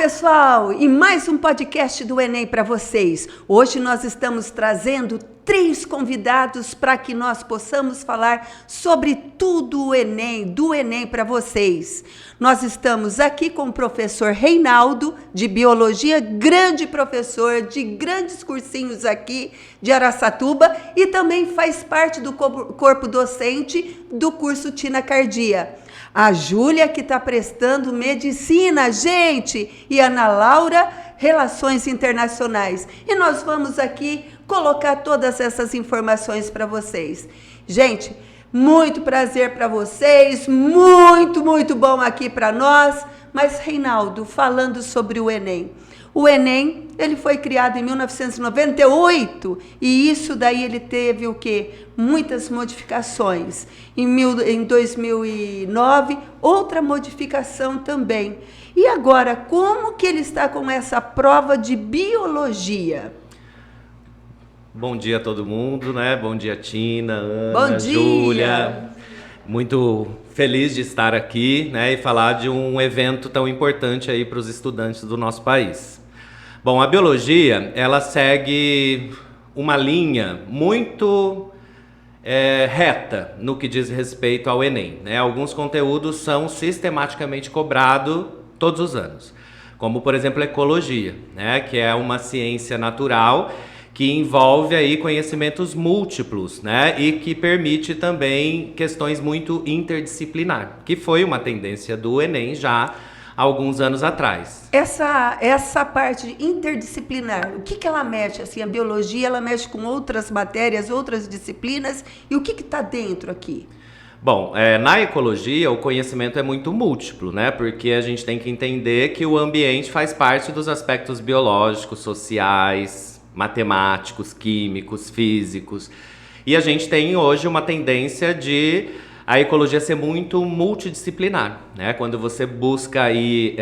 pessoal, e mais um podcast do Enem para vocês. Hoje nós estamos trazendo 3 convidados para que nós possamos falar sobre tudo o Enem, do Enem para vocês. Nós estamos aqui com o professor Reinaldo, de Biologia, grande professor de grandes cursinhos aqui de Araçatuba e também faz parte do corpo docente do curso Tina Cardia. A Júlia, que está prestando medicina, gente, e a Ana Laura, Relações Internacionais. E nós vamos aqui colocar todas essas informações para vocês. Gente, muito prazer para vocês, muito bom aqui para nós. Mas, Reinaldo, falando sobre o Enem. O Enem, ele foi criado em 1998 e isso daí ele teve o quê? Muitas modificações. Em 2009, outra modificação também. E agora, como que ele está com essa prova de biologia? Bom dia a todo mundo, né? Bom dia, Tina, Ana, Bom dia. Júlia. Muito feliz de estar aqui, né? E falar de um evento tão importante aí para os estudantes do nosso país. Bom, a biologia, ela segue uma linha muito reta no que diz respeito ao Enem, né? Alguns conteúdos são sistematicamente cobrados todos os anos, como, por exemplo, ecologia, né? Que é uma ciência natural que envolve aí conhecimentos múltiplos, né? E que permite também questões muito interdisciplinares, que foi uma tendência do Enem já há alguns anos atrás. Essa parte interdisciplinar, o que ela mexe? Assim, a biologia, ela mexe com outras matérias, outras disciplinas, e o que está dentro aqui? Bom, na ecologia o conhecimento é muito múltiplo, né? Porque a gente tem que entender que o ambiente faz parte dos aspectos biológicos, sociais, matemáticos, químicos, físicos. E a gente tem hoje uma tendência de a ecologia ser muito multidisciplinar, né? Quando você busca aí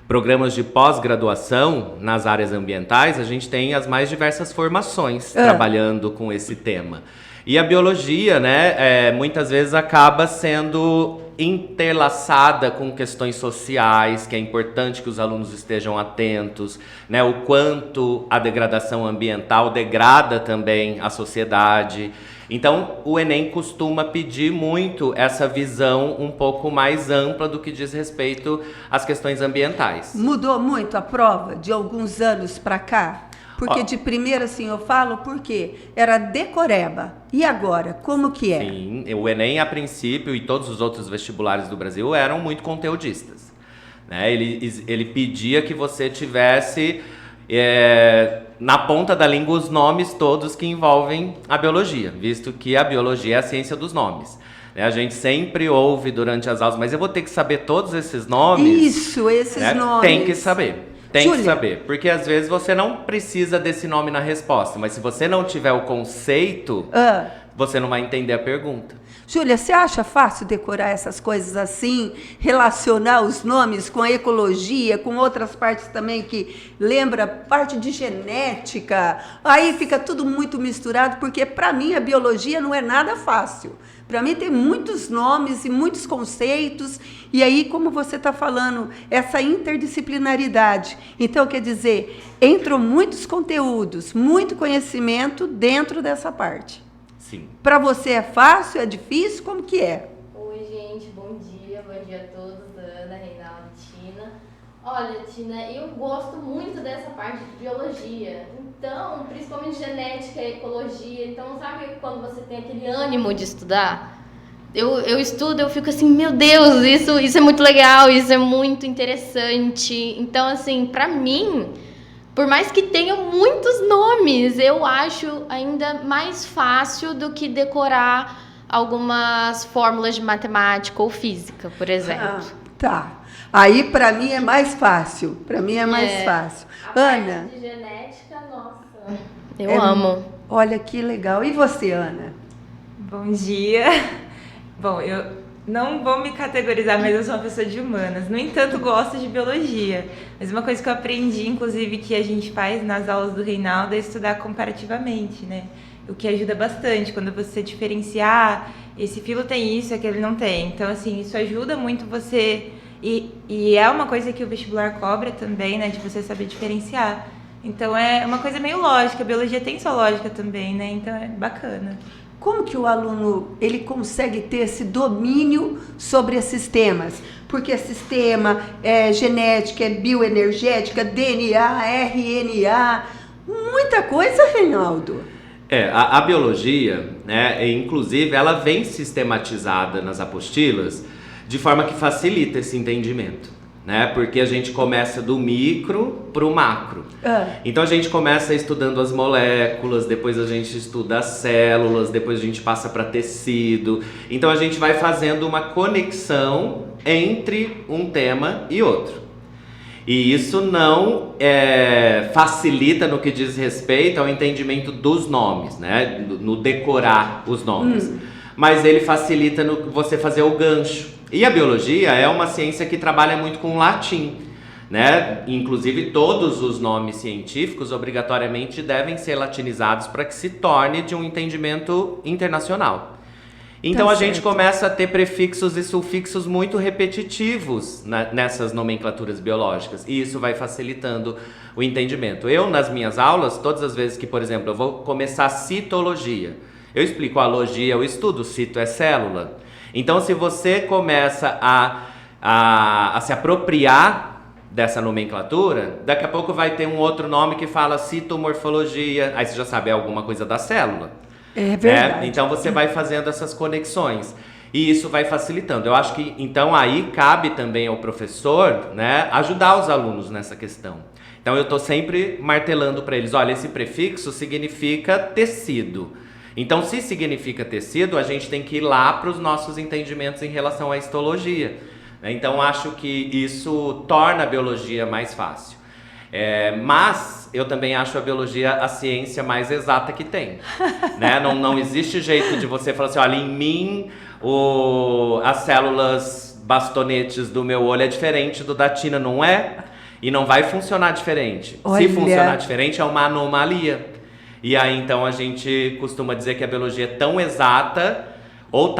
programas de pós-graduação nas áreas ambientais, a gente tem as mais diversas formações trabalhando com esse tema. E a biologia, né, muitas vezes acaba sendo interlaçada com questões sociais, que é importante que os alunos estejam atentos, né, o quanto a degradação ambiental degrada também a sociedade. Então, o Enem costuma pedir muito essa visão um pouco mais ampla do que diz respeito às questões ambientais. Mudou muito a prova de alguns anos para cá? Porque de primeira, assim, eu falo porque era decoreba. E agora, como que é? Sim, o Enem, a princípio, e todos os outros vestibulares do Brasil eram muito conteudistas, né? Ele pedia que você tivesse na ponta da língua os nomes todos que envolvem a biologia, visto que a biologia é a ciência dos nomes. A gente sempre ouve durante as aulas, mas eu vou ter que saber todos esses nomes? Isso, esses nomes. Tem que saber. Tem Júlia. que saber, porque às vezes você não precisa desse nome na resposta, mas se você não tiver o conceito, você não vai entender a pergunta. Júlia, você acha fácil decorar essas coisas assim, relacionar os nomes com a ecologia, com outras partes também que lembra parte de genética? Aí fica tudo muito misturado, porque para mim a biologia não é nada fácil. Para mim tem muitos nomes e muitos conceitos, e aí, como você está falando, essa interdisciplinaridade. Então, quer dizer, entram muitos conteúdos, muito conhecimento dentro dessa parte. Sim. Para você é fácil, é difícil? Como que é? Oi, gente, bom dia a todos, Ana, Reinaldo, Tina. Olha, Tina, eu gosto muito dessa parte de biologia, então, principalmente genética e ecologia, então sabe quando você tem aquele ânimo de estudar? Eu estudo, eu fico assim, meu Deus, isso é muito legal, isso é muito interessante. Então, assim, pra mim, por mais que tenha muitos nomes, eu acho ainda mais fácil do que decorar algumas fórmulas de matemática ou física, por exemplo. Tá. Aí, para mim, é mais fácil. Para mim é mais fácil. A Ana? parte de genética, nossa, eu amo. Olha que legal. E você, Ana? Bom dia. Bom, eu não vou me categorizar, mas eu sou uma pessoa de humanas. No entanto, gosto de biologia. Mas uma coisa que eu aprendi, inclusive, que a gente faz nas aulas do Reinaldo é estudar comparativamente, né? O que ajuda bastante quando você diferenciar, esse filo tem isso, aquele não tem. Então, assim, isso ajuda muito você E é uma coisa que o vestibular cobra também, né? De você saber diferenciar. Então é uma coisa meio lógica, a biologia tem sua lógica também, né? Então é bacana. Como que o aluno ele consegue ter esse domínio sobre esses temas? Porque sistema, genética, bioenergética, DNA, RNA, muita coisa, Reinaldo. A biologia, né, inclusive, ela vem sistematizada nas apostilas de forma que facilita esse entendimento, né? Porque a gente começa do micro para o macro. Então a gente começa estudando as moléculas, depois a gente estuda as células, depois a gente passa para tecido. Então a gente vai fazendo uma conexão entre um tema e outro. E isso não facilita no que diz respeito ao entendimento dos nomes, né? No decorar os nomes. Mas ele facilita no você fazer o gancho. E a biologia é uma ciência que trabalha muito com o latim, né? Inclusive todos os nomes científicos obrigatoriamente devem ser latinizados para que se torne de um entendimento internacional. Então a gente começa a ter prefixos e sufixos muito repetitivos nessas nomenclaturas biológicas, e isso vai facilitando o entendimento. Eu, nas minhas aulas, todas as vezes que, por exemplo, eu vou começar citologia, eu explico a logia, eu estudo, cito é célula. Então, se você começa a se apropriar dessa nomenclatura, daqui a pouco vai ter um outro nome que fala citomorfologia, aí você já sabe, é alguma coisa da célula. É verdade. Então você vai fazendo essas conexões e isso vai facilitando. Eu acho que então aí cabe também ao professor, né, ajudar os alunos nessa questão. Então eu estou sempre martelando para eles, olha, esse prefixo significa tecido. Então se significa tecido, a gente tem que ir lá para os nossos entendimentos em relação à histologia. Então acho que isso torna a biologia mais fácil. Mas eu também acho a biologia a ciência mais exata que tem, né? Não existe jeito de você falar assim, olha, em mim as células bastonetes do meu olho é diferente do da Tina, não é? E não vai funcionar diferente. Olha. Se funcionar diferente é uma anomalia. E aí então a gente costuma dizer que a biologia é tão exata ou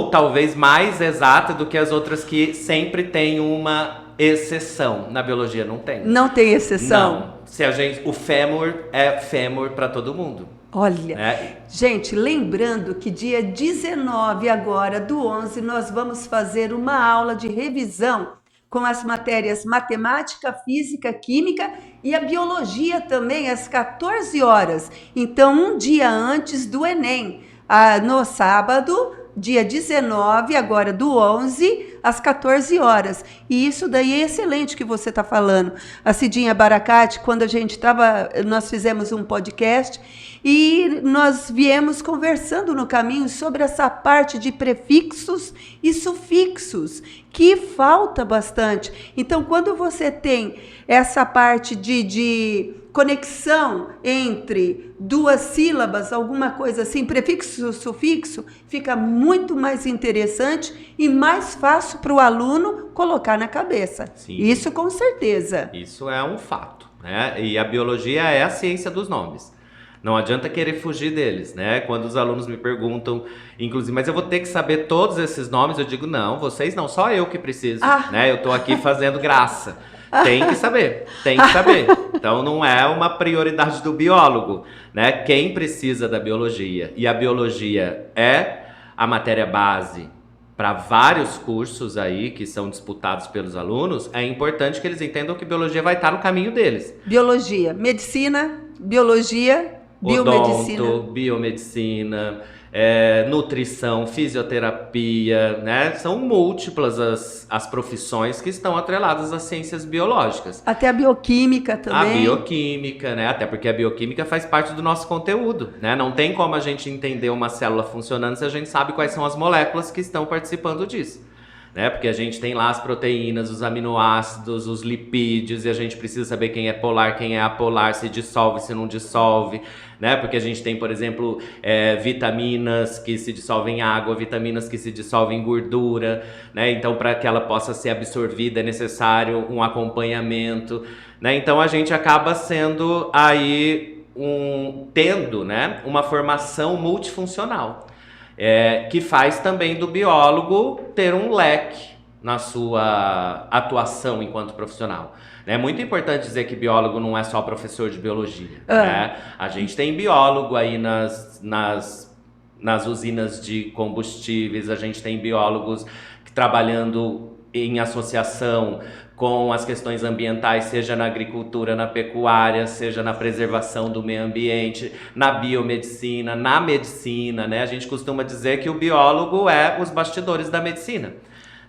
talvez mais exata do que as outras que sempre tem uma exceção. Na biologia não tem. Não tem exceção? Não. O fêmur é fêmur para todo mundo. Olha, gente, lembrando que dia 19 agora do 11 nós vamos fazer uma aula de revisão com as matérias matemática, física, química e a biologia também às 14 horas. Então, um dia antes do Enem, no sábado, dia 19, agora do 11, às 14 horas. E isso daí é excelente que você está falando. A Cidinha Baracate, quando nós fizemos um podcast e nós viemos conversando no caminho sobre essa parte de prefixos e sufixos, que falta bastante. Então, quando você tem essa parte de conexão entre duas sílabas, alguma coisa assim, prefixo, sufixo, fica muito mais interessante e mais fácil para o aluno colocar na cabeça. Sim. Isso com certeza. Isso é um fato, né? E a biologia é a ciência dos nomes. Não adianta querer fugir deles, né? Quando os alunos me perguntam, inclusive, mas eu vou ter que saber todos esses nomes, eu digo, não, vocês não, só eu que preciso, né? Eu tô aqui fazendo graça. Tem que saber, tem que saber. Então não é uma prioridade do biólogo, né? Quem precisa da biologia, e a biologia é a matéria base para vários cursos aí que são disputados pelos alunos, é importante que eles entendam que biologia vai estar no caminho deles. Biologia, medicina, biologia, biomedicina. Odonto, biomedicina, nutrição, fisioterapia, né? São múltiplas as profissões que estão atreladas às ciências biológicas. Até a bioquímica também. A bioquímica, né? Até porque a bioquímica faz parte do nosso conteúdo, né? Não tem como a gente entender uma célula funcionando se a gente sabe quais são as moléculas que estão participando disso. Né? Porque a gente tem lá as proteínas, os aminoácidos, os lipídios, e a gente precisa saber quem é polar, quem é apolar, se dissolve, se não dissolve, né? Porque a gente tem, por exemplo, vitaminas que se dissolvem em água, vitaminas que se dissolvem em gordura, né? Então, para que ela possa ser absorvida é necessário um acompanhamento, né? Então, a gente acaba sendo aí tendo, né, uma formação multifuncional. Que faz também do biólogo ter um leque na sua atuação enquanto profissional. É muito importante dizer que biólogo não é só professor de biologia. Né? A gente tem biólogo aí nas usinas de combustíveis, a gente tem biólogos trabalhando em associação com as questões ambientais, seja na agricultura, na pecuária, seja na preservação do meio ambiente, na biomedicina, na medicina, né? A gente costuma dizer que o biólogo é os bastidores da medicina,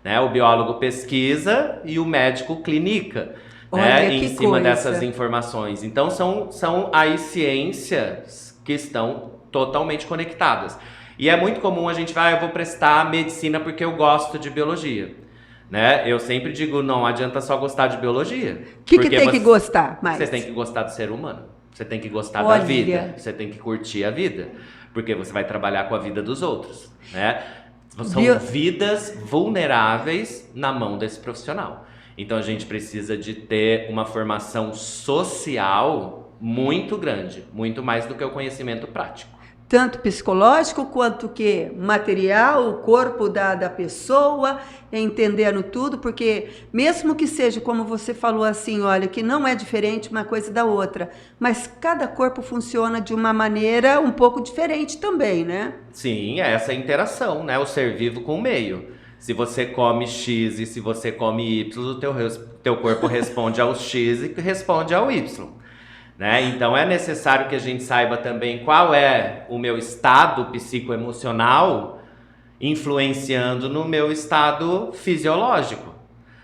né? O biólogo pesquisa e o médico clinica, né? Em cima dessas informações. Então são as ciências que estão totalmente conectadas. E é muito comum a gente vai, eu vou prestar medicina porque eu gosto de biologia. Né? Eu sempre digo, não adianta só gostar de biologia. O que tem que gostar mais? Você tem que gostar do ser humano. Você tem que gostar da vida. Você tem que curtir a vida. Porque você vai trabalhar com a vida dos outros. Né? São vidas vulneráveis na mão desse profissional. Então a gente precisa de ter uma formação social muito grande. Muito mais do que o conhecimento prático. Tanto psicológico quanto que material, o corpo da pessoa, entendendo tudo, porque mesmo que seja, como você falou assim, olha, que não é diferente uma coisa da outra, mas cada corpo funciona de uma maneira um pouco diferente também, né? Sim, é essa interação, né? O ser vivo com o meio. Se você come X e se você come Y, o teu corpo responde ao X e responde ao Y. Né? Então é necessário que a gente saiba também qual é o meu estado psicoemocional influenciando no meu estado fisiológico.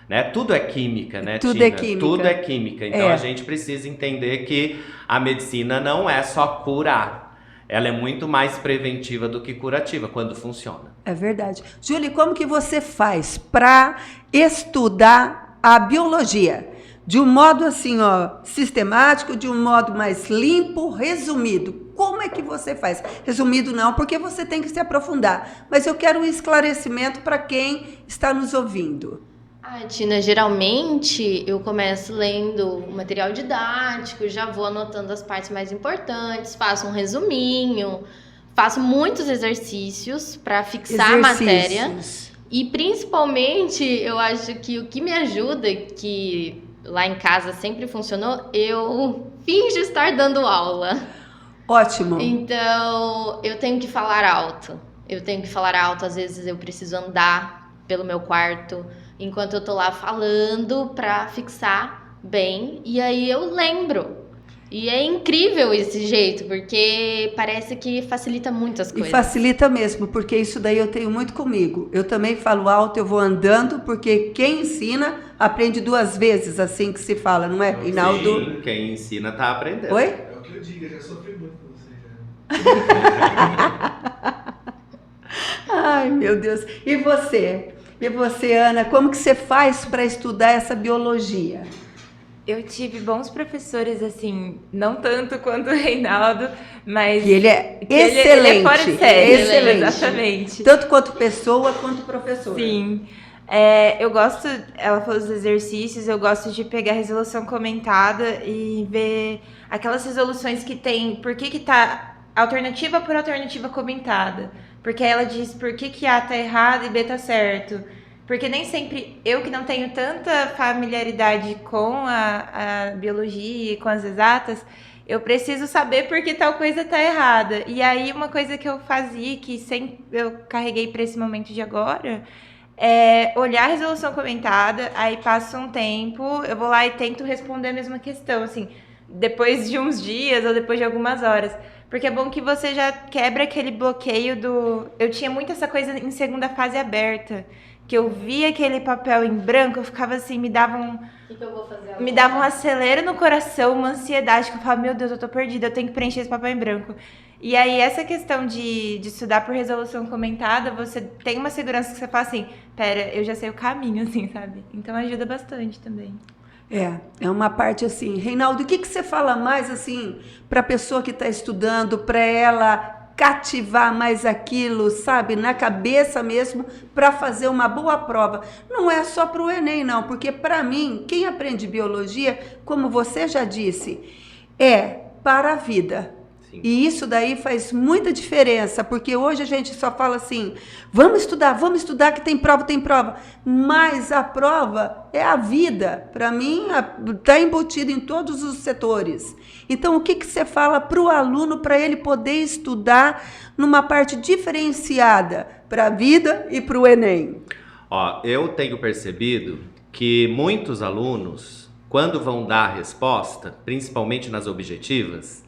Né? Tudo é química, né, Tudo Tina? é química. Tudo é química. Então a gente precisa entender que a medicina não é só curar. Ela é muito mais preventiva do que curativa, quando funciona. É verdade. Júlia, como que você faz para estudar a biologia? De um modo assim, ó, sistemático, de um modo mais limpo, resumido. Como é que você faz? Resumido não, porque você tem que se aprofundar. Mas eu quero um esclarecimento para quem está nos ouvindo. Tina, geralmente eu começo lendo o material didático, já vou anotando as partes mais importantes, faço um resuminho, faço muitos exercícios para fixar a matéria. E principalmente, eu acho que o que me ajuda, que lá em casa sempre funcionou, eu finjo estar dando aula. Ótimo. Então, eu tenho que falar alto. Às vezes eu preciso andar pelo meu quarto enquanto eu tô lá falando para fixar bem. E aí eu lembro. E é incrível esse jeito, porque parece que facilita muito as coisas. E facilita mesmo, porque isso daí eu tenho muito comigo. Eu também falo alto, eu vou andando, porque quem ensina aprende 2 vezes, assim que se fala, não é, Reinaldo? Sim, quem ensina tá aprendendo. Oi? É o que eu digo, eu já sofri muito com você. Já. Ai, meu Deus. E você? E você, Ana, como que você faz para estudar essa biologia? Eu tive bons professores, assim, não tanto quanto o Reinaldo, mas... Que ele é excelente. Ele é fora de série, excelente. Exatamente. Tanto quanto pessoa, quanto professor. Sim. Eu gosto, ela falou dos exercícios, eu gosto de pegar a resolução comentada e ver aquelas resoluções que tem, por que tá alternativa por alternativa comentada. Porque ela diz por que A tá errado e B tá certo. Porque nem sempre, eu que não tenho tanta familiaridade com a biologia e com as exatas, eu preciso saber por que tal coisa tá errada. E aí uma coisa que eu fazia, que sempre eu carreguei para esse momento de agora, é olhar a resolução comentada, aí passa um tempo, eu vou lá e tento responder a mesma questão, assim, depois de uns dias ou depois de algumas horas. Porque é bom que você já quebra aquele bloqueio do... Eu tinha muito essa coisa em segunda fase aberta, que eu via aquele papel em branco, eu ficava assim, me dava que eu vou fazer agora? Me dava um acelero no coração, uma ansiedade, que eu falava, meu Deus, eu tô perdida, eu tenho que preencher esse papel em branco. E aí, essa questão de estudar por resolução comentada, você tem uma segurança que você fala assim, pera, eu já sei o caminho, assim, sabe? Então, ajuda bastante também. É uma parte assim. Reinaldo, o que você fala mais, assim, para a pessoa que está estudando, para ela cativar mais aquilo, sabe, na cabeça mesmo, para fazer uma boa prova? Não é só para o Enem, não, porque para mim, quem aprende biologia, como você já disse, é para a vida. Sim. E isso daí faz muita diferença, porque hoje a gente só fala assim, vamos estudar que tem prova. Mas a prova é a vida. Para mim, está embutido em todos os setores. Então, o que você fala para o aluno para ele poder estudar numa parte diferenciada para a vida e para o Enem? Ó, eu tenho percebido que muitos alunos, quando vão dar a resposta, principalmente nas objetivas,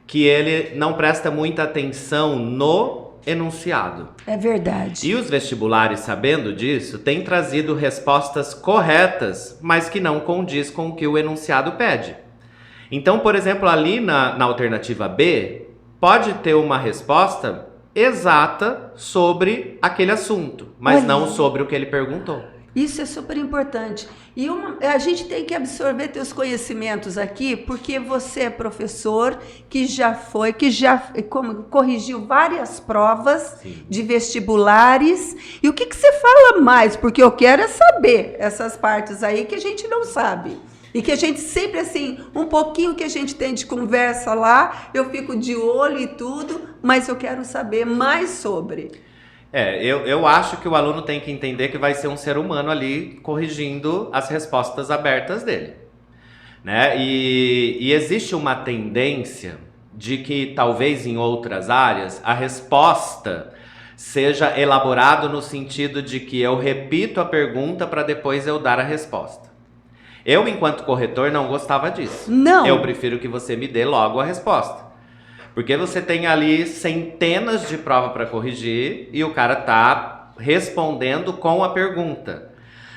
que ele não presta muita atenção no enunciado. É verdade. E os vestibulares, sabendo disso, têm trazido respostas corretas, mas que não condiz com o que o enunciado pede. Então, por exemplo, ali na alternativa B, pode ter uma resposta exata sobre aquele assunto, mas não sobre o que ele perguntou. Isso é super importante. E a gente tem que absorver teus conhecimentos aqui, porque você é professor que já corrigiu várias provas de vestibulares. E o que você fala mais? Porque eu quero é saber essas partes aí que a gente não sabe. E que a gente sempre, assim, um pouquinho que a gente tem de conversa lá, eu fico de olho e tudo, mas eu quero saber mais sobre. Eu acho que o aluno tem que entender que vai ser um ser humano ali corrigindo as respostas abertas dele, né? E existe uma tendência de que talvez em outras áreas a resposta seja elaborada no sentido de que eu repito a pergunta para depois eu dar a resposta. Eu, enquanto corretor, não gostava disso. Não. Eu prefiro que você me dê logo a resposta. Porque você tem ali centenas de provas para corrigir e o cara tá respondendo com a pergunta,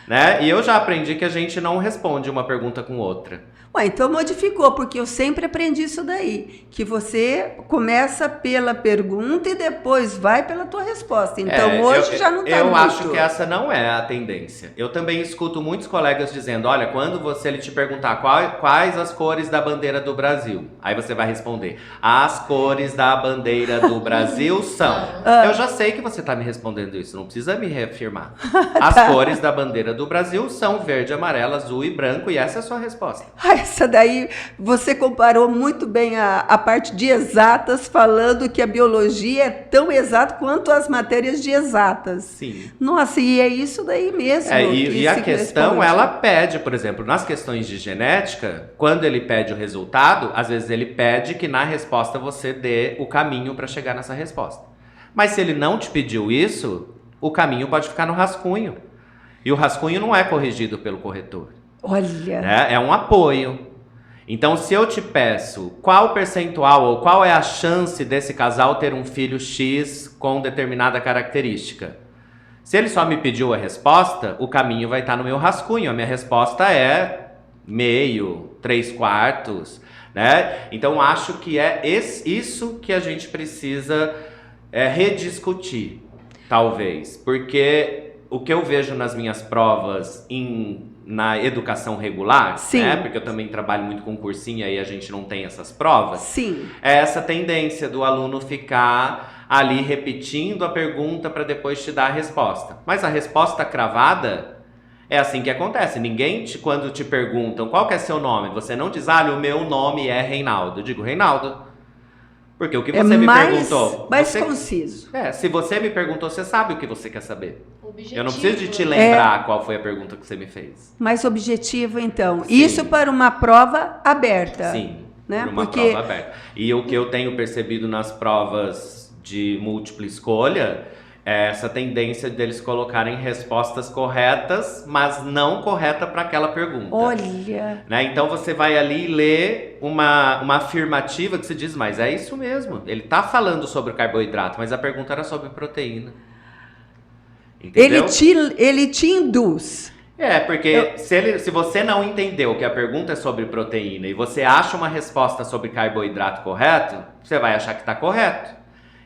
né? E eu já aprendi que a gente não responde uma pergunta com outra. Ué, então modificou, porque eu sempre aprendi isso daí, que você começa pela pergunta e depois vai pela tua resposta. Então hoje já não está muito. Eu acho que essa não é a tendência. Eu também escuto muitos colegas dizendo, olha, quando ele te perguntar quais as cores da bandeira do Brasil, aí você vai responder, as cores da bandeira do Brasil são... Eu já sei que você está me respondendo isso, não precisa me reafirmar. As cores da bandeira do Brasil são verde, amarelo, azul e branco, e essa é a sua resposta. Essa daí, você comparou muito bem a parte de exatas, falando que a biologia é tão exata quanto as matérias de exatas. Sim. Nossa, e é isso daí mesmo. E a questão, ela pede, por exemplo, nas questões de genética, quando ele pede o resultado, às vezes ele pede que na resposta você dê o caminho para chegar nessa resposta. Mas se ele não te pediu isso, o caminho pode ficar no rascunho. E o rascunho não é corrigido pelo corretor. Olha. Né? É um apoio. Então, se eu te peço qual o percentual ou qual é a chance desse casal ter um filho X com determinada característica, se ele só me pediu a resposta, o caminho vai estar no meu rascunho. A minha resposta é meio, 3/4, né? Então, acho que é isso que a gente precisa rediscutir, talvez. Porque o que eu vejo nas minhas provas na educação regular, né? Porque eu também trabalho muito com cursinho e a gente não tem essas provas. Sim. É essa tendência do aluno ficar ali repetindo a pergunta para depois te dar a resposta. Mas a resposta cravada é assim que acontece. Ninguém, quando te perguntam qual que é seu nome, você não diz, o meu nome é Reinaldo. Eu digo, Reinaldo. Porque o que você me perguntou... mais conciso. Se você me perguntou, você sabe o que você quer saber. Objetivo. Eu não preciso de te lembrar qual foi a pergunta que você me fez. Mais objetivo, então. Sim. Isso para uma prova aberta. Sim, né? para uma prova aberta. E o que eu tenho percebido nas provas de múltipla escolha é essa tendência deles colocarem respostas corretas, mas não correta para aquela pergunta. Olha! Né? Então você vai ali ler uma afirmativa que se diz, mas é isso mesmo. Ele está falando sobre carboidrato, mas a pergunta era sobre proteína. Entendeu? Ele te induz. Porque se você não entendeu que a pergunta é sobre proteína e você acha uma resposta sobre carboidrato correto, você vai achar que está correto.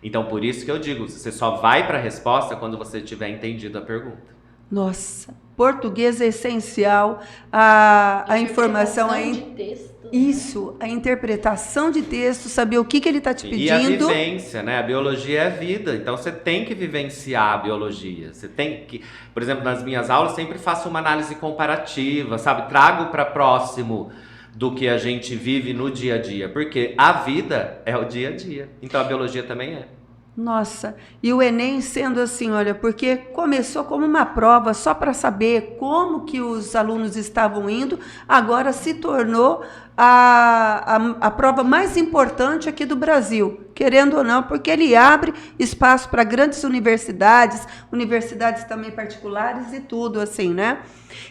Então, por isso que eu digo, você só vai para a resposta quando você tiver entendido a pergunta. Nossa, português é essencial, a informação de texto. Isso, a interpretação de texto, saber o que ele está te pedindo. E a vivência, né? A biologia é a vida, então você tem que vivenciar a biologia. Você tem que, por exemplo, nas minhas aulas sempre faço uma análise comparativa, sabe? Trago para próximo do que a gente vive no dia a dia, porque a vida é o dia a dia, então a biologia também é. Nossa, e o Enem sendo assim, olha, porque começou como uma prova só para saber como que os alunos estavam indo, agora se tornou a prova mais importante aqui do Brasil, querendo ou não, porque ele abre espaço para grandes universidades, universidades também particulares e tudo assim, né?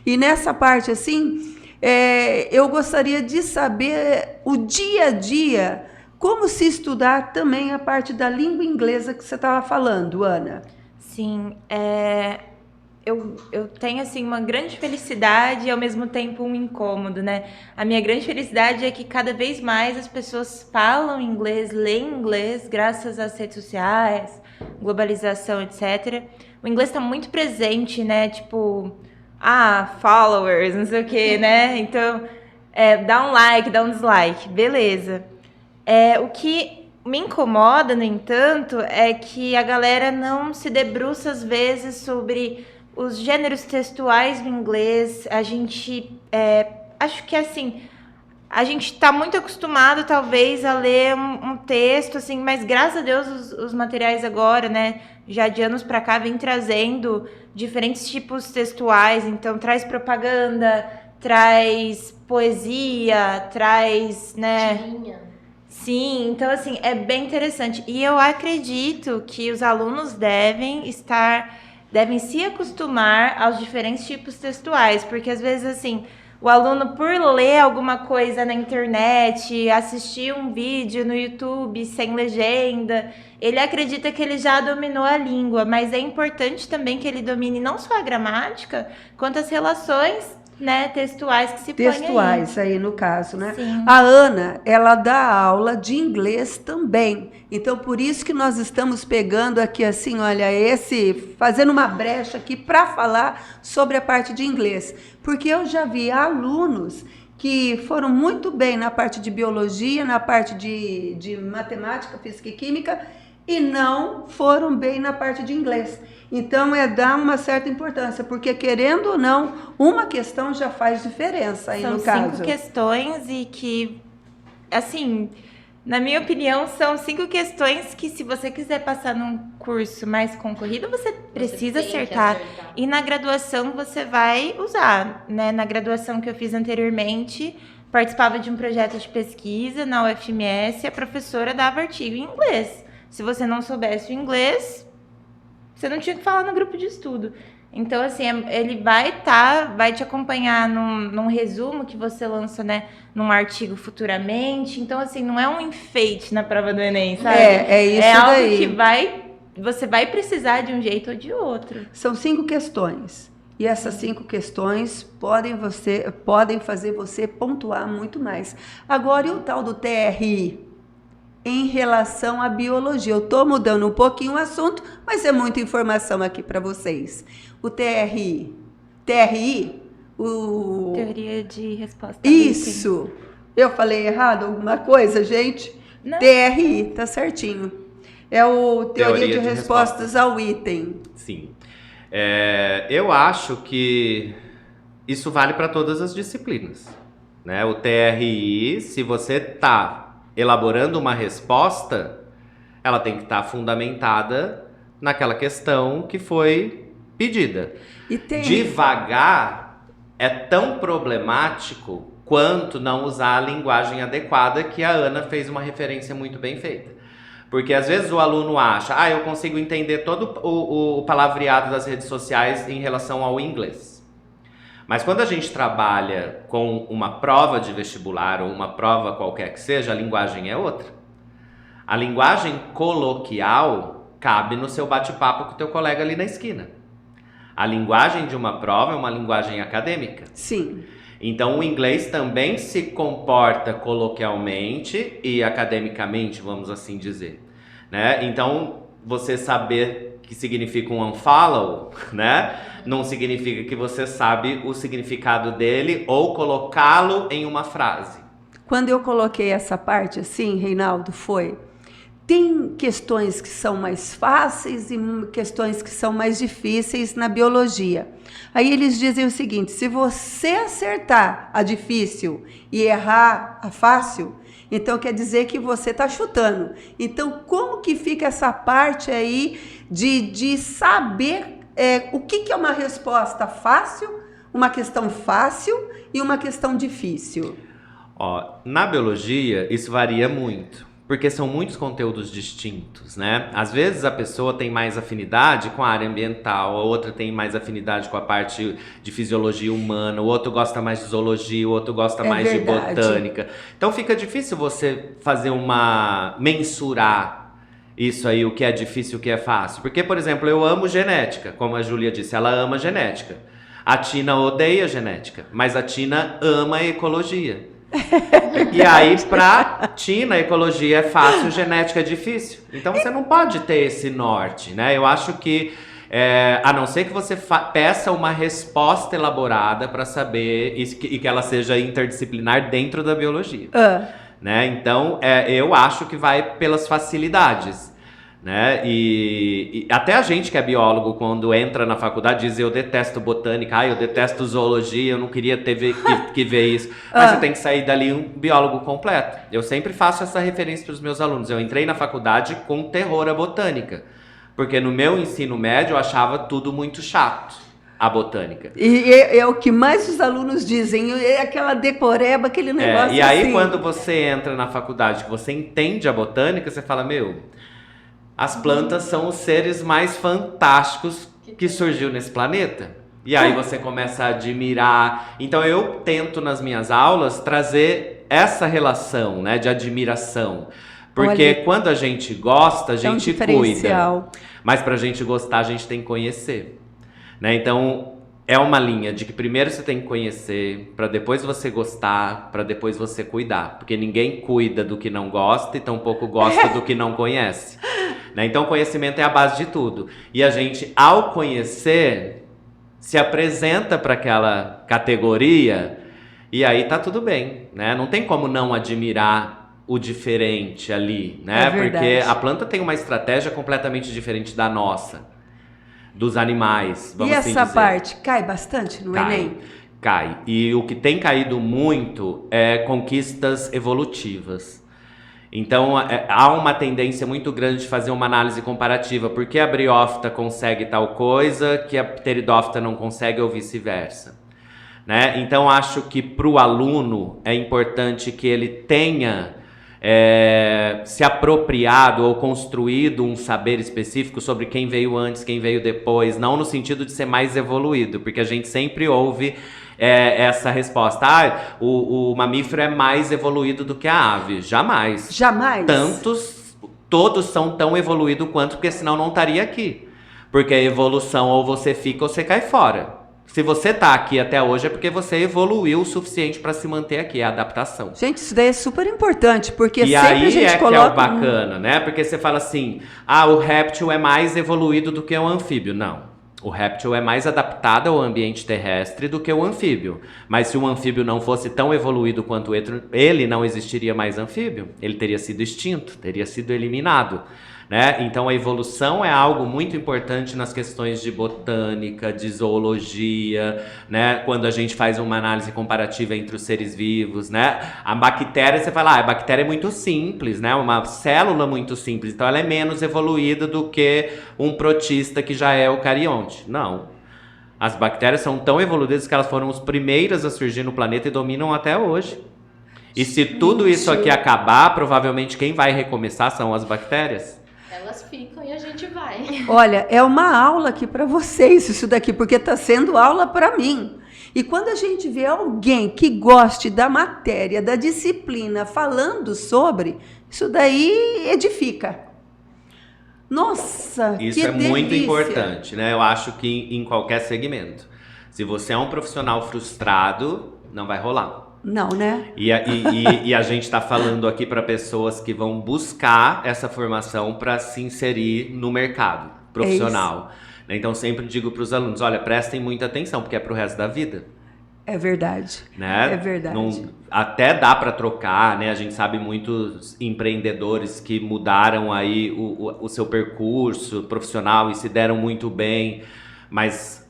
E nessa parte assim, eu gostaria de saber o dia a dia. Como se estudar também a parte da língua inglesa que você estava falando, Ana? Sim, eu tenho assim uma grande felicidade e ao mesmo tempo um incômodo, né? A minha grande felicidade é que cada vez mais as pessoas falam inglês, leem inglês, graças às redes sociais, globalização, etc. O inglês está muito presente, né? Tipo, followers, não sei o quê, né? Então, dá um like, dá um dislike, beleza. O que me incomoda, no entanto, é que a galera não se debruça às vezes sobre os gêneros textuais do inglês. A gente, acho que assim, a gente está muito acostumado talvez a ler um texto, assim, mas graças a Deus os materiais agora, né, já de anos para cá, vem trazendo diferentes tipos textuais. Então traz propaganda, traz poesia, traz, né... Tirinha. Sim, então assim, é bem interessante. E eu acredito que os alunos devem se acostumar aos diferentes tipos textuais, porque às vezes assim, o aluno por ler alguma coisa na internet, assistir um vídeo no YouTube sem legenda, ele acredita que ele já dominou a língua, mas é importante também que ele domine não só a gramática, quanto as relações, né, textuais que se põem Textuais aí no caso, né? Sim. A Ana, ela dá aula de inglês também. Então, por isso que nós estamos pegando aqui assim, olha, fazendo uma brecha aqui para falar sobre a parte de inglês. Porque eu já vi alunos que foram muito bem na parte de biologia, na parte de matemática, física e química, e não foram bem na parte de inglês. Então, dar uma certa importância, porque querendo ou não, uma questão já faz diferença aí no caso. São 5 questões e que, assim, na minha opinião, são 5 questões que se você quiser passar num curso mais concorrido, você precisa acertar. E na graduação você vai usar, né? Na graduação que eu fiz anteriormente, participava de um projeto de pesquisa na UFMS e a professora dava artigo em inglês. Se você não soubesse o inglês, você não tinha que falar no grupo de estudo. Então, assim, ele vai te acompanhar num resumo que você lança, né, num artigo futuramente. Então, assim, não é um enfeite na prova do Enem, sabe? É isso algo daí. Que você vai precisar de um jeito ou de outro. São 5 questões. E essas 5 questões podem fazer você pontuar muito mais. Agora, e o tal do TRI? Em relação à biologia. Eu estou mudando um pouquinho o assunto, mas é muita informação aqui para vocês. O TRI. Teoria de resposta. Isso! Eu falei errado alguma coisa, gente? Não. TRI, tá certinho. É o Teoria de Respostas ao Item. Sim. Eu acho que isso vale para todas as disciplinas, né? O TRI, se você está elaborando uma resposta, ela tem que estar fundamentada naquela questão que foi pedida. E tem... Devagar é tão problemático quanto não usar a linguagem adequada, que a Ana fez uma referência muito bem feita. Porque às vezes o aluno acha, eu consigo entender todo o palavreado das redes sociais em relação ao inglês. Mas quando a gente trabalha com uma prova de vestibular ou uma prova qualquer que seja, a linguagem é outra. A linguagem coloquial cabe no seu bate-papo com o teu colega ali na esquina. A linguagem de uma prova é uma linguagem acadêmica. Sim. Então o inglês também se comporta coloquialmente e academicamente, vamos assim dizer, né? Então você saber que significa um unfollow, né? Não significa que você sabe o significado dele ou colocá-lo em uma frase. Quando eu coloquei essa parte assim, Reinaldo, foi tem questões que são mais fáceis e questões que são mais difíceis na biologia. Aí eles dizem o seguinte: se você acertar a difícil e errar a fácil, então quer dizer que você está chutando. Então, como que fica essa parte aí de saber o que é uma resposta fácil, uma questão fácil e uma questão difícil? Ó, na biologia, isso varia muito. Porque são muitos conteúdos distintos, né? Às vezes a pessoa tem mais afinidade com a área ambiental, a outra tem mais afinidade com a parte de fisiologia humana, o outro gosta mais de zoologia, o outro gosta mais de botânica. Então fica difícil você fazer mensurar isso aí, o que é difícil e o que é fácil. Porque, por exemplo, eu amo genética, como a Júlia disse, ela ama genética. A Tina odeia genética, mas a Tina ama ecologia. E aí, pra Tina, ecologia é fácil, genética é difícil. Então você não pode ter esse norte, né? Eu acho que, a não ser que você peça uma resposta elaborada para saber e que ela seja interdisciplinar dentro da biologia. Né? Então, eu acho que vai pelas facilidades. Né? E até a gente que é biólogo, quando entra na faculdade, diz: eu detesto botânica, eu detesto zoologia, eu não queria ter que ver isso. Mas você tem que sair dali um biólogo completo. Eu sempre faço essa referência para os meus alunos. Eu entrei na faculdade com terror à botânica, porque no meu ensino médio eu achava tudo muito chato, a botânica. E é o que mais os alunos dizem, é aquela decoreba, aquele negócio e aí, assim. quando você entra na faculdade, que você entende a botânica, você fala: meu, as plantas são os seres mais fantásticos que surgiu nesse planeta. E aí você começa a admirar. Então eu tento nas minhas aulas trazer essa relação, né, de admiração. Porque olha, quando a gente gosta, a gente cuida. Mas pra gente gostar, a gente tem que conhecer. Né? Então é uma linha de que primeiro você tem que conhecer, para depois você gostar, para depois você cuidar. Porque ninguém cuida do que não gosta e tampouco gosta do que não conhece. Né? Então, conhecimento é a base de tudo. E a gente, ao conhecer, se apresenta para aquela categoria e aí tá tudo bem. Né? Não tem como não admirar o diferente ali. Né? Porque a planta tem uma estratégia completamente diferente da nossa, dos animais, vamos assim dizer. E essa parte cai bastante no Enem? Cai. E o que tem caído muito é conquistas evolutivas. Então, há uma tendência muito grande de fazer uma análise comparativa. Por que a briófita consegue tal coisa que a pteridófita não consegue ou vice-versa? Né? Então, acho que para o aluno é importante que ele tenha se apropriado ou construído um saber específico sobre quem veio antes, quem veio depois. Não no sentido de ser mais evoluído, porque a gente sempre ouve essa resposta: o mamífero é mais evoluído do que a ave. Jamais. Jamais? Todos são tão evoluídos quanto, porque senão não estaria aqui. Porque a evolução, ou você fica ou você cai fora. Se você tá aqui até hoje é porque você evoluiu o suficiente para se manter aqui, é a adaptação. Gente, isso daí é super importante, porque e sempre aí a gente que é o bacana, né? Porque você fala assim: o réptil é mais evoluído do que o anfíbio. Não. O réptil é mais adaptado ao ambiente terrestre do que o anfíbio. Mas se o anfíbio não fosse tão evoluído quanto ele, não existiria mais anfíbio. Ele teria sido extinto, teria sido eliminado. Né? Então a evolução é algo muito importante nas questões de botânica, de zoologia, né? Quando a gente faz uma análise comparativa entre os seres vivos. Né? A bactéria, você fala: a bactéria é muito simples, né? Uma célula muito simples, então ela é menos evoluída do que um protista que já é eucarionte. Não. As bactérias são tão evoluídas que elas foram as primeiras a surgir no planeta e dominam até hoje. E se tudo isso aqui acabar, provavelmente quem vai recomeçar são as bactérias. Elas ficam e a gente vai. Olha, é uma aula aqui para vocês isso daqui, porque está sendo aula para mim. E quando a gente vê alguém que goste da matéria, da disciplina, falando sobre, isso daí edifica. Nossa, isso que é delícia. Muito importante, né? Eu acho que em qualquer segmento. Se você é um profissional frustrado, não vai rolar. Não, né? E a gente está falando aqui para pessoas que vão buscar essa formação para se inserir no mercado profissional. Então sempre digo para os alunos: olha, prestem muita atenção, porque é para o resto da vida. É verdade. Né? É verdade. Até dá para trocar, né? A gente sabe muitos empreendedores que mudaram aí o seu percurso profissional e se deram muito bem, mas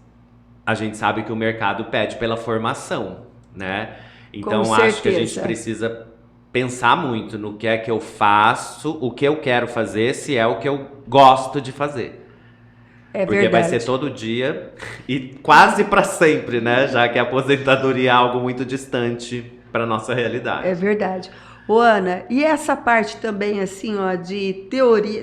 a gente sabe que o mercado pede pela formação, né? Então Com acho que a gente certeza. precisa pensar muito no que é que eu faço, o que eu quero fazer, se é o que eu gosto de fazer. É Porque vai verdade. ser todo dia e quase para sempre, né? Já que a aposentadoria é algo muito distante para nossa realidade. É verdade. Ô, Ana, e essa parte também, assim, ó, de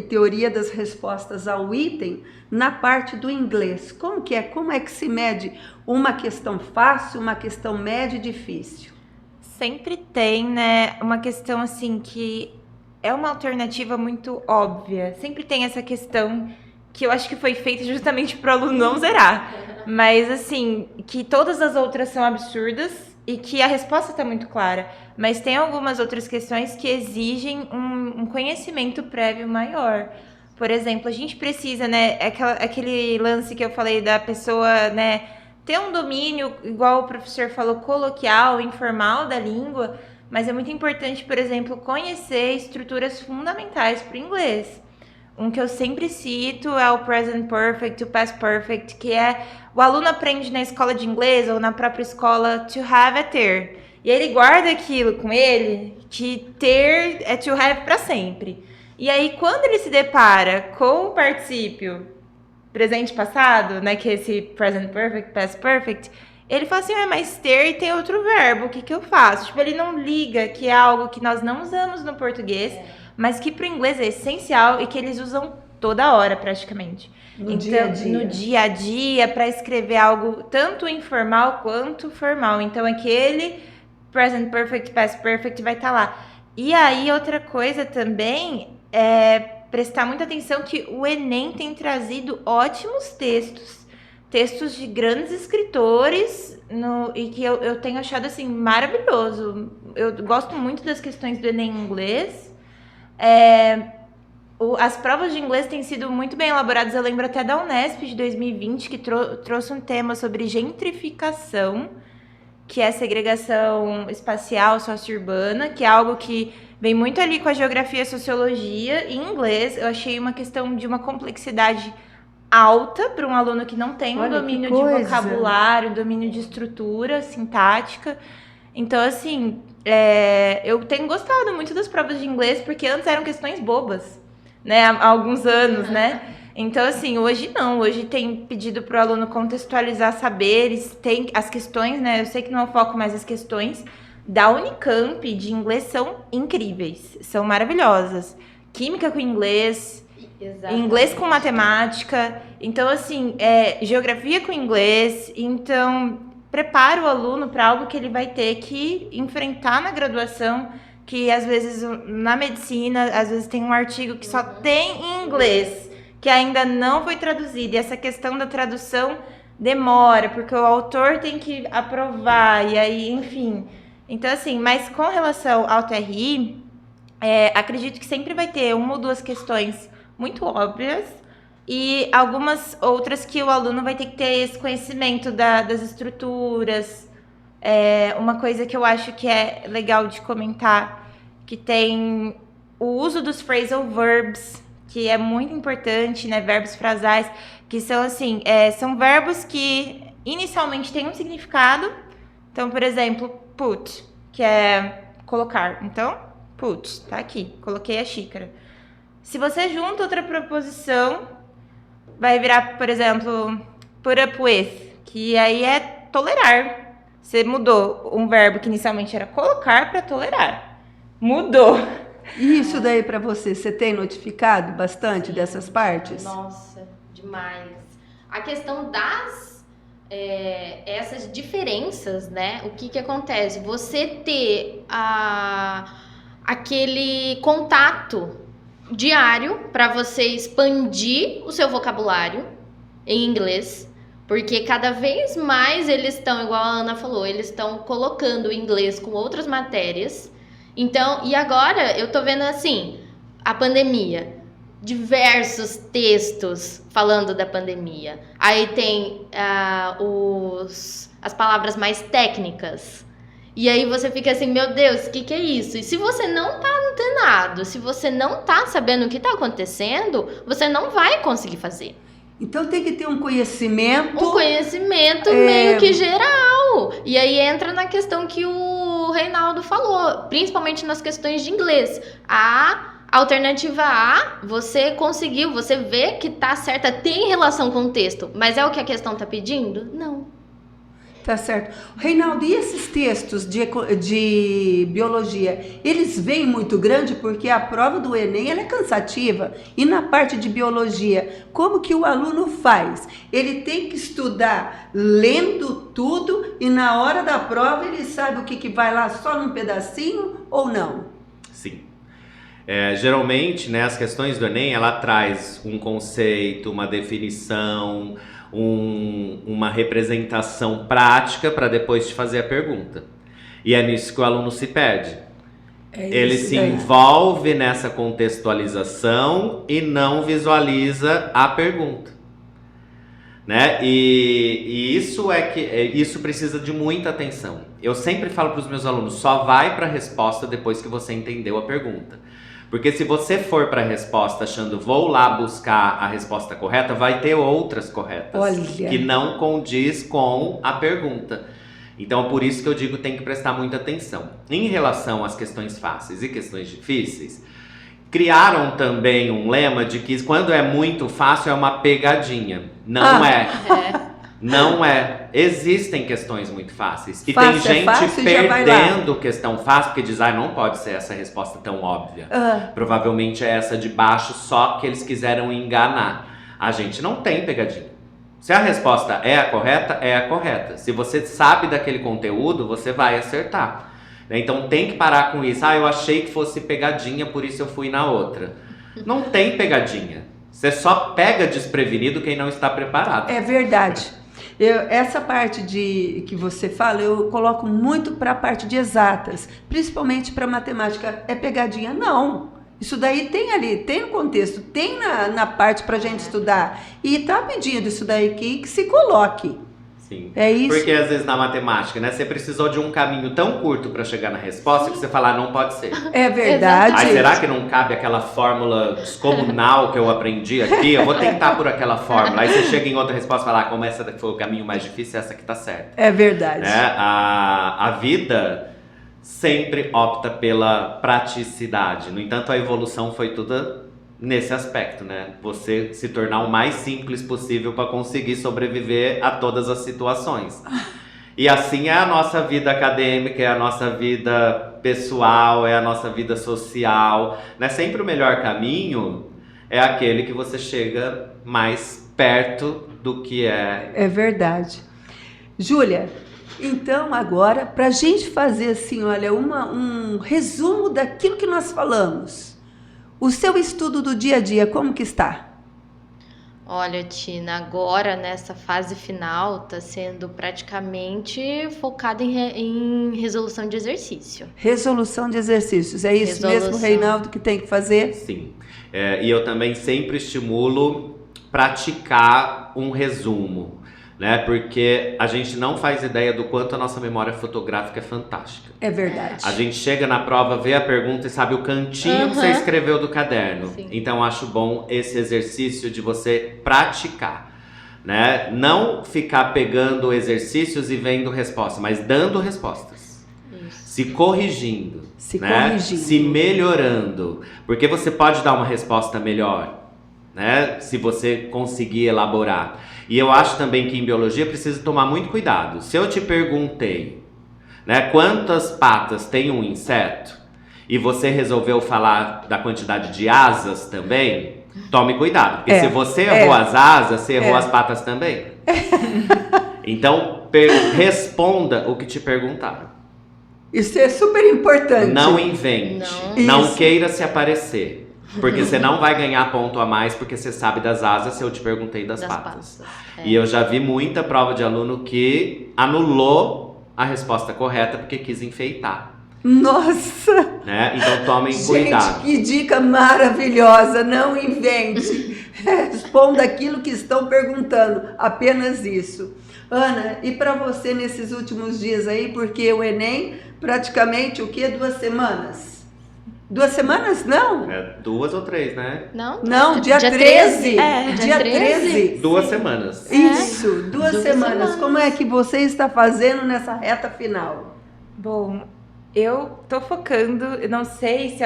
teoria das respostas ao item, na parte do inglês, como que é? Como é que se mede uma questão fácil, uma questão média e difícil? Sempre tem, né, uma questão assim que é uma alternativa muito óbvia. Sempre tem essa questão que eu acho que foi feita justamente para o aluno não zerar. Mas assim, que todas as outras são absurdas e que a resposta está muito clara. Mas tem algumas outras questões que exigem um conhecimento prévio maior. Por exemplo, a gente precisa, né, aquele lance que eu falei da pessoa, né, ter um domínio, igual o professor falou, coloquial, informal da língua, mas é muito importante, por exemplo, conhecer estruturas fundamentais para o inglês. Um que eu sempre cito é o Present Perfect, o Past Perfect, que é o aluno aprende na escola de inglês ou na própria escola to have é ter. E ele guarda aquilo com ele, que ter é to have para sempre. E aí, quando ele se depara com o particípio presente passado, né, que é esse Present Perfect, Past Perfect, ele fala assim, mas ter tem outro verbo, o que eu faço? Tipo, ele não liga que é algo que nós não usamos no português, mas que para o inglês é essencial e que eles usam toda hora, praticamente. No dia a dia. No dia a dia, para escrever algo tanto informal quanto formal. Então, aquele Present Perfect, Past Perfect vai estar lá. E aí, outra coisa também é prestar muita atenção que o Enem tem trazido ótimos textos de grandes escritores, e que eu tenho achado, assim, maravilhoso. Eu gosto muito das questões do Enem em inglês. As provas de inglês têm sido muito bem elaboradas. Eu lembro até da Unesp de 2020, que trouxe um tema sobre gentrificação, que é segregação espacial socio-urbana, que é algo que vem muito ali com a geografia e a sociologia. E em inglês, eu achei uma questão de uma complexidade alta para um aluno que não tem um domínio de vocabulário, domínio de estrutura sintática. Então, assim, eu tenho gostado muito das provas de inglês, porque antes eram questões bobas, né? Há alguns anos, né? Então, assim, hoje não. Hoje tem pedido para o aluno contextualizar saberes, tem as questões, né? Eu sei que não é o foco, mas as questões da Unicamp de inglês são incríveis, são maravilhosas. Química com inglês, Exatamente. inglês com matemática. Então, assim, geografia com inglês. Então, prepara o aluno para algo que ele vai ter que enfrentar na graduação, que às vezes na medicina, às vezes tem um artigo que só tem em inglês, que ainda não foi traduzido. E essa questão da tradução demora, porque o autor tem que aprovar, e aí, enfim. Então, assim, mas com relação ao TRI, acredito que sempre vai ter uma ou duas questões muito óbvias, e algumas outras que o aluno vai ter que ter esse conhecimento das estruturas. Uma coisa que eu acho que é legal de comentar, que tem o uso dos phrasal verbs, que é muito importante, né? Verbos frasais, que são assim, são verbos que inicialmente têm um significado. Então, por exemplo, put, que é colocar. Então, put, tá aqui, coloquei a xícara. Se você junta outra preposição, vai virar, por exemplo, put up with, que aí é tolerar. Você mudou um verbo que inicialmente era colocar para tolerar. Mudou. E isso daí para você tem notificado bastante dessas partes? Nossa, demais. A questão das essas diferenças, né? O que acontece? Você ter aquele contato diário para você expandir o seu vocabulário em inglês, porque cada vez mais eles estão, igual a Ana falou, eles estão colocando o inglês com outras matérias. Então, e agora eu tô vendo assim, a pandemia, diversos textos falando da pandemia. Aí tem as palavras mais técnicas. E aí você fica assim, meu Deus, o que é isso? E se você não tá antenado, se você não tá sabendo o que tá acontecendo, você não vai conseguir fazer. Então tem que ter um conhecimento. Um conhecimento meio que geral. E aí entra na questão que o Reinaldo falou, principalmente nas questões de inglês. A alternativa A, você conseguiu, você vê que tá certa, tem relação com o texto, mas é o que a questão tá pedindo? Não. Tá certo. Reinaldo, e esses textos de biologia, eles vêm muito grande porque a prova do Enem ela é cansativa. E na parte de biologia, como que o aluno faz? Ele tem que estudar lendo tudo e na hora da prova ele sabe o que vai lá só num pedacinho ou não? Sim. Geralmente, né, as questões do Enem, ela traz um conceito, uma definição, uma representação prática para depois te fazer a pergunta. E é nisso que o aluno se perde. Ele se envolve nessa contextualização e não visualiza a pergunta. Né? E isso precisa de muita atenção. Eu sempre falo para os meus alunos, só vai para a resposta depois que você entendeu a pergunta. Porque se você for para a resposta achando vou lá buscar a resposta correta, vai ter outras corretas que não condiz com a pergunta. Então, por isso que eu digo tem que prestar muita atenção. Em relação às questões fáceis e questões difíceis, criaram também um lema de que quando é muito fácil é uma pegadinha. Não é. Não é. Existem questões muito fáceis. E tem gente perdendo questão fácil, porque diz, não pode ser essa resposta tão óbvia. Provavelmente é essa de baixo, só que eles quiseram enganar. A gente não tem pegadinha. Se a resposta é a correta, é a correta. Se você sabe daquele conteúdo, você vai acertar. Então tem que parar com isso. Eu achei que fosse pegadinha, por isso eu fui na outra. Não tem pegadinha. Você só pega desprevenido quem não está preparado. É verdade. Essa parte que você fala, eu coloco muito para a parte de exatas, principalmente para matemática. É pegadinha? Não. Isso daí tem ali, tem no contexto, tem na parte para a gente estudar. E está pedindo isso daí que se coloque. Sim. É isso. Porque às vezes na matemática, né, você precisou de um caminho tão curto para chegar na resposta que você fala, não pode ser. É verdade. Aí será que não cabe aquela fórmula descomunal que eu aprendi aqui? Eu vou tentar por aquela fórmula. Aí você chega em outra resposta e fala, como essa foi o caminho mais difícil, essa aqui tá certa. É verdade. A vida sempre opta pela praticidade. No entanto, a evolução foi toda nesse aspecto, né? Você se tornar o mais simples possível para conseguir sobreviver a todas as situações. E assim é a nossa vida acadêmica, é a nossa vida pessoal, é a nossa vida social. Né? Sempre o melhor caminho é aquele que você chega mais perto do que é. É verdade. Júlia, então agora, para a gente fazer assim, olha, um resumo daquilo que nós falamos. O seu estudo do dia a dia, como que está? Olha, Tina, agora nessa fase final está sendo praticamente focada em resolução de exercício. Resolução de exercícios, é isso mesmo, Reinaldo, que tem que fazer? Sim, e eu também sempre estimulo praticar um resumo. Né? Porque a gente não faz ideia do quanto a nossa memória fotográfica é fantástica. É verdade. A gente chega na prova, vê a pergunta e sabe o cantinho que você escreveu do caderno. Sim. Então acho bom esse exercício de você praticar. Né? Não ficar pegando exercícios e vendo respostas, mas dando respostas. Isso. Se corrigindo. Corrigindo. Se melhorando. Porque você pode dar uma resposta melhor. Né? Se você conseguir elaborar. E eu acho também que em biologia precisa tomar muito cuidado. Se eu te perguntei, né, quantas patas tem um inseto e você resolveu falar da quantidade de asas também, tome cuidado. Porque se você errou as asas, você errou as patas também. Então, responda o que te perguntaram. Isso é super importante. Não invente. Não queira se aparecer. Porque você não vai ganhar ponto a mais porque você sabe das asas se eu te perguntei das patas. E eu já vi muita prova de aluno que anulou a resposta correta porque quis enfeitar. Nossa! né? Então tomem Gente, cuidado. que dica maravilhosa! Não invente. Responda aquilo que estão perguntando. Apenas isso. Ana, e para você nesses últimos dias aí, porque o Enem praticamente o quê? 2 semanas? 2 semanas? Não? É 2 ou 3, né? Não? Não, dia 13. 13. Dia 13. 2 semanas. Isso, 2 2 semanas. semanas. Como é que você está fazendo nessa reta final? Bom, eu tô focando, eu não sei se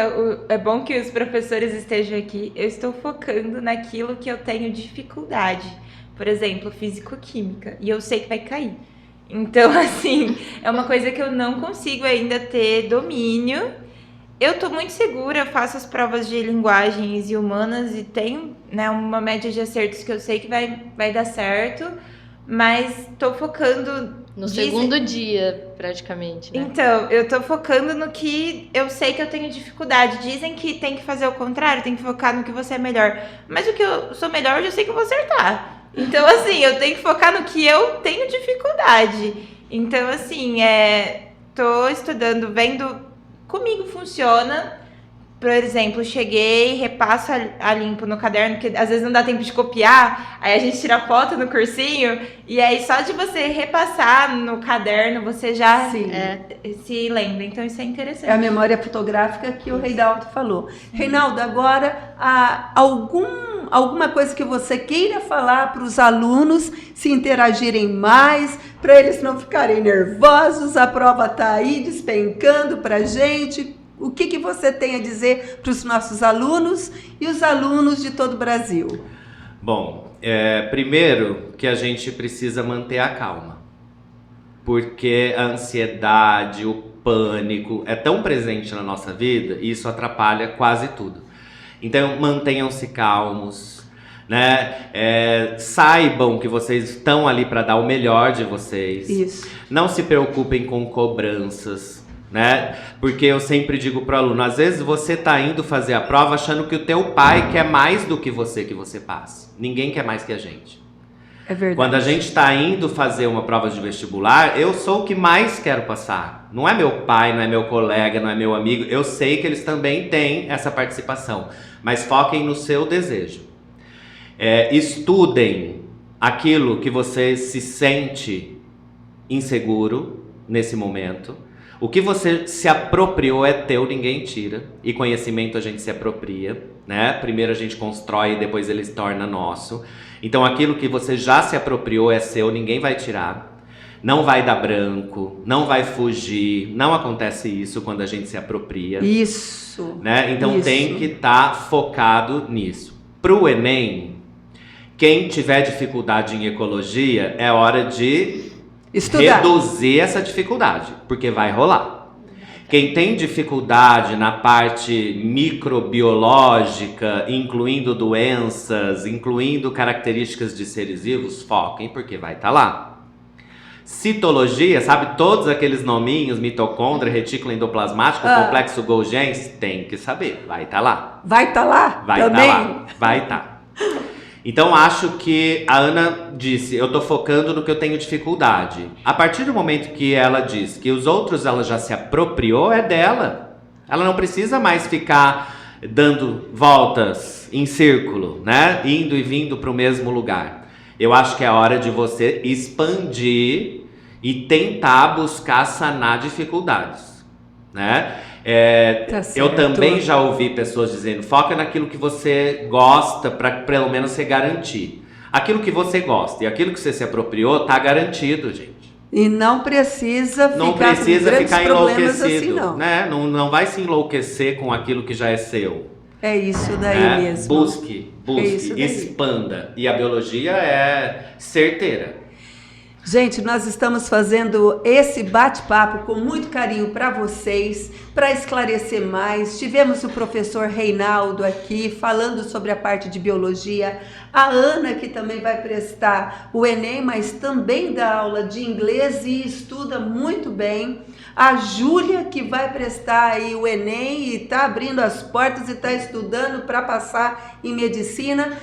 é bom que os professores estejam aqui, eu estou focando naquilo que eu tenho dificuldade. Por exemplo, físico-química, e eu sei que vai cair. Então, assim, é uma coisa que eu não consigo ainda ter domínio. Eu tô muito segura, eu faço as provas de linguagens e humanas e tenho, né, uma média de acertos que eu sei que vai dar certo, mas tô focando... No segundo dia, praticamente, né? Então, eu tô focando no que eu sei que eu tenho dificuldade. Dizem que tem que fazer o contrário, tem que focar no que você é melhor. Mas o que eu sou melhor, eu já sei que eu vou acertar. Então, assim, eu tenho que focar no que eu tenho dificuldade. Então, assim, tô estudando, vendo comigo funciona. Por exemplo, cheguei, repasso a limpo no caderno, porque às vezes não dá tempo de copiar, aí a gente tira foto no cursinho, e aí só de você repassar no caderno, você já Sim. se lembra. Então isso é interessante. É a memória fotográfica que o Reinaldo falou. Reinaldo, agora, alguma coisa que você queira falar para os alunos se interagirem mais, para eles não ficarem nervosos, a prova está aí despencando para a gente. O que você tem a dizer para os nossos alunos e os alunos de todo o Brasil? Bom, primeiro que a gente precisa manter a calma, porque a ansiedade, o pânico é tão presente na nossa vida e isso atrapalha quase tudo. Então mantenham-se calmos, né? Saibam que vocês estão ali para dar o melhor de vocês. Isso. Não se preocupem com cobranças, né? Porque eu sempre digo para o aluno, às vezes você tá indo fazer a prova achando que o teu pai quer mais do que você passe. Ninguém quer mais que a gente. É verdade. Quando a gente está indo fazer uma prova de vestibular, eu sou o que mais quero passar. Não é meu pai, não é meu colega, não é meu amigo. Eu sei que eles também têm essa participação. Mas foquem no seu desejo. Estudem aquilo que você se sente inseguro nesse momento. O que você se apropriou é teu, ninguém tira. E conhecimento a gente se apropria, né? Primeiro a gente constrói e depois ele se torna nosso. Então aquilo que você já se apropriou é seu, ninguém vai tirar. Não vai dar branco, não vai fugir. Não acontece isso quando a gente se apropria. Isso. Né? Então Isso. tem que estar focado nisso. Pro Enem, quem tiver dificuldade em ecologia, é hora de Estudar. reduzir essa dificuldade, porque vai rolar. Quem tem dificuldade na parte microbiológica, incluindo doenças, incluindo características de seres vivos, foquem, porque vai estar lá. Citologia, sabe todos aqueles nominhos, mitocôndria, retículo endoplasmático, complexo Golgi, tem que saber, vai estar lá. Vai estar lá? Vai também? estar lá, vai estar. Então acho que a Ana disse, eu tô focando no que eu tenho dificuldade. A partir do momento que ela diz que os outros ela já se apropriou, é dela. Ela não precisa mais ficar dando voltas em círculo, né? Indo e vindo para o mesmo lugar. Eu acho que é hora de você expandir e tentar buscar sanar dificuldades, né? Tá certo. Eu também já ouvi pessoas dizendo, foca naquilo que você gosta para pelo menos você garantir. Aquilo que você gosta e aquilo que você se apropriou tá garantido, gente. E não precisa Não ficar precisa com grandes ficar problemas enlouquecido, assim, não. né? Não vai se enlouquecer com aquilo que já é seu. É isso daí Né? mesmo. Busque, É isso daí. expanda. E a biologia é certeira. Gente, nós estamos fazendo esse bate-papo com muito carinho para vocês, para esclarecer mais. Tivemos o professor Reinaldo aqui falando sobre a parte de biologia, a Ana que também vai prestar o Enem, mas também dá aula de inglês e estuda muito bem. A Júlia que vai prestar aí o Enem e está abrindo as portas e está estudando para passar em medicina.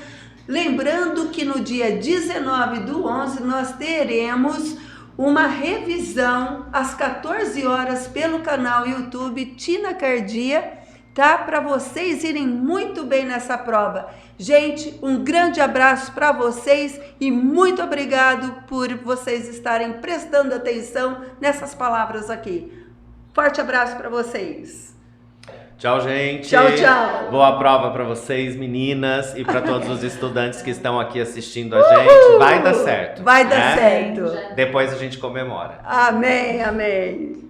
Lembrando que no dia 19/11 nós teremos uma revisão às 14 horas pelo canal YouTube Tina Cardia, tá? Para vocês irem muito bem nessa prova. Gente, um grande abraço para vocês e muito obrigado por vocês estarem prestando atenção nessas palavras aqui. Forte abraço para vocês. Tchau, gente. Tchau, tchau. Boa prova para vocês, meninas, e para todos os estudantes que estão aqui assistindo a gente. Vai dar certo. Vai dar né? certo. Depois a gente comemora. Amém, amém.